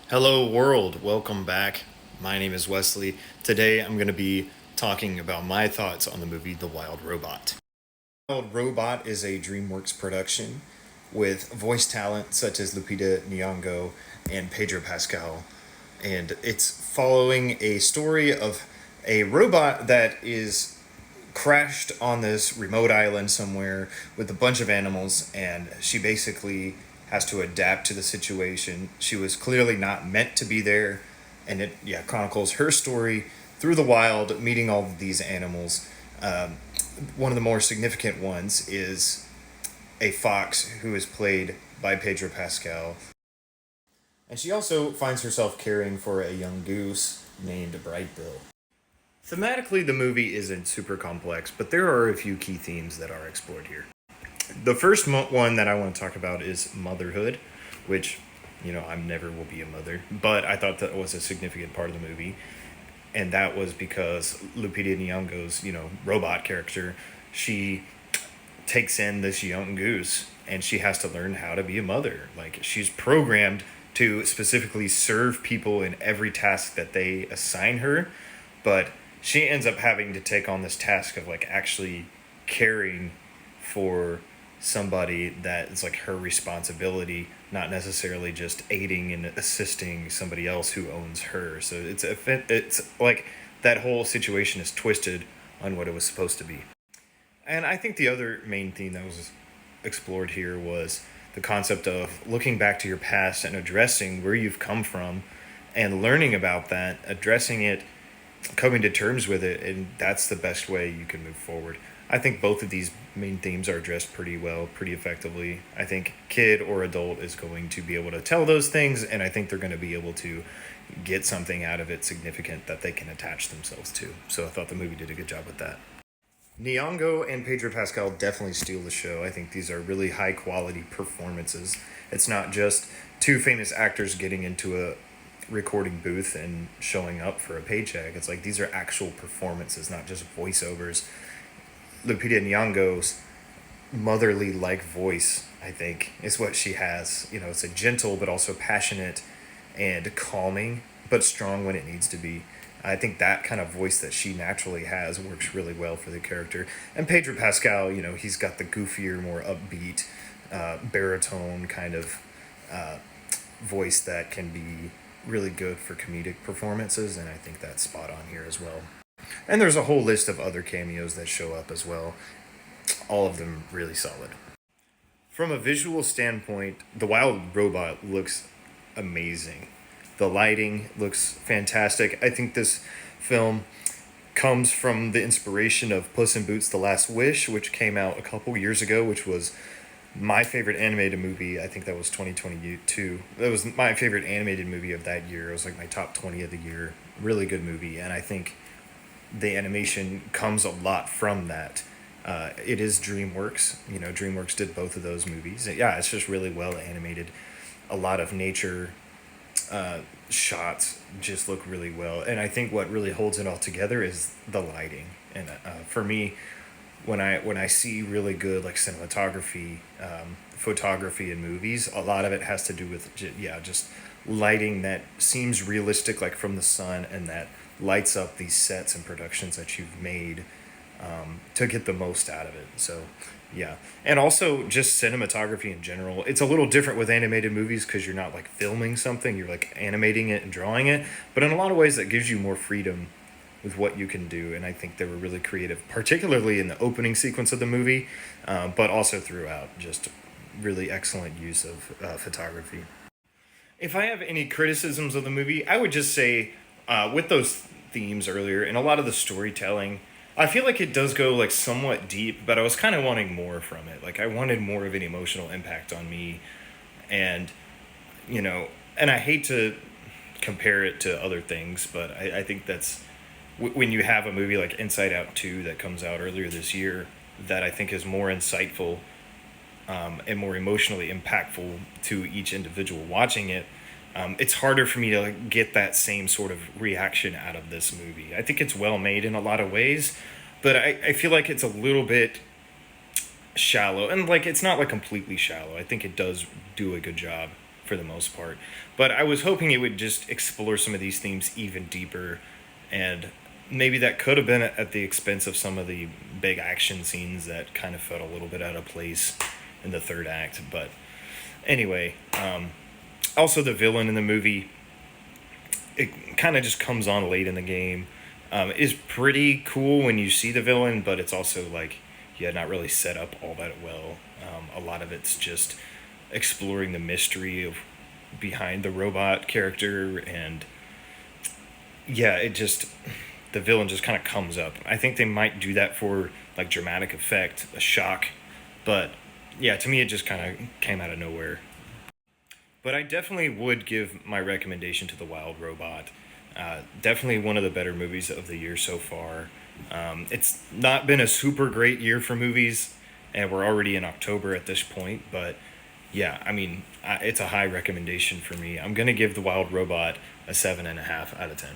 Hello, world. Welcome back. My name is Wesley. Today I'm going to be talking about my thoughts on the movie The Wild Robot. Wild Robot is a DreamWorks production with voice talent such as Lupita Nyong'o and Pedro Pascal. And it's following a story of a robot that is crashed on this remote island somewhere with a bunch of animals, and she basically has to adapt to the situation. She was clearly not meant to be there, and it chronicles her story through the wild, meeting all of these animals. One of the more significant ones is a fox who is played by Pedro Pascal, and she also finds herself caring for a young goose named Brightbill. Thematically, the movie isn't super complex, but there are a few key themes that are explored here. The first one that I want to talk about is motherhood, which, I never will be a mother, but I thought that was a significant part of the movie. And that was because Lupita Nyong'o's, robot character, she takes in this young goose and she has to learn how to be a mother. Like, she's programmed to specifically serve people in every task that they assign her, but she ends up having to take on this task of like actually caring for somebody that is like her responsibility, not necessarily just aiding and assisting somebody else who owns her. So it's like that whole situation is twisted on what it was supposed to be. And I think the other main theme that was explored here was the concept of looking back to your past and addressing where you've come from and learning about that, addressing it, coming to terms with it, and that's the best way you can move forward. I think both of these main themes are addressed pretty well, pretty effectively. I think kid or adult is going to be able to tell those things, and I think they're going to be able to get something out of it significant that they can attach themselves to. So I thought the movie did a good job with that. Nyong'o and Pedro Pascal definitely steal the show. I think these are really high quality performances. It's not just two famous actors getting into a recording booth and showing up for a paycheck. It's like these are actual performances, not just voiceovers. Lupita Nyong'o's motherly like voice, I think, is what she has. It's a gentle but also passionate and calming, but strong when it needs to be. I think that kind of voice that she naturally has works really well for the character. And Pedro Pascal, he's got the goofier, more upbeat, baritone kind of voice that can be really good for comedic performances, and I think that's spot on here as well. And there's a whole list of other cameos that show up as well, all of them really solid. From a visual standpoint, The Wild Robot looks amazing. The lighting looks fantastic. I think this film comes from the inspiration of Puss in Boots: The Last Wish, which came out a couple years ago, which was my favorite animated movie. I think that was 2022. That was my favorite animated movie of that year. It was like my top 20 of the year. Really good movie, and I think the animation comes a lot from that. It is DreamWorks. DreamWorks did both of those movies. Yeah, it's just really well animated. A lot of nature shots just look really well, and I think what really holds it all together is the lighting. And for me, when I see really good like cinematography, photography in movies, a lot of it has to do with just lighting that seems realistic, like from the sun, and that lights up these sets and productions that you've made to get the most out of it. So, yeah. And also just cinematography in general. It's a little different with animated movies because you're not like filming something, you're like animating it and drawing it. But in a lot of ways, that gives you more freedom with what you can do. And I think they were really creative, particularly in the opening sequence of the movie, but also throughout. Just really excellent use of photography. If I have any criticisms of the movie, I would just say with those themes earlier and a lot of the storytelling, I feel like it does go like somewhat deep, but I was kind of wanting more from it. Like I wanted more of an emotional impact on me, and you know, and I hate to compare it to other things, but I think that's when you have a movie like Inside Out 2 that comes out earlier this year, that I think is more insightful and more emotionally impactful to each individual watching it. It's harder for me to like, get that same sort of reaction out of this movie. I think it's well made in a lot of ways, but I feel like it's a little bit shallow. And like it's not like completely shallow. I think it does do a good job for the most part. But I was hoping it would just explore some of these themes even deeper, and maybe that could have been at the expense of some of the big action scenes that kind of felt a little bit out of place in the third act. But anyway, also the villain in the movie, it kind of just comes on late in the game. It is pretty cool when you see the villain, but it's also like, yeah, not really set up all that well. A lot of it's just exploring the mystery of behind the robot character, and yeah, it just, the villain just kind of comes up. I think they might do that for like dramatic effect, a shock, but yeah, to me it just kind of came out of nowhere. But I definitely would give my recommendation to The Wild Robot. Definitely one of the better movies of the year so far. It's not been a super great year for movies, and we're already in October at this point. But yeah, I mean, it's a high recommendation for me. I'm gonna give The Wild Robot a 7.5 out of 10.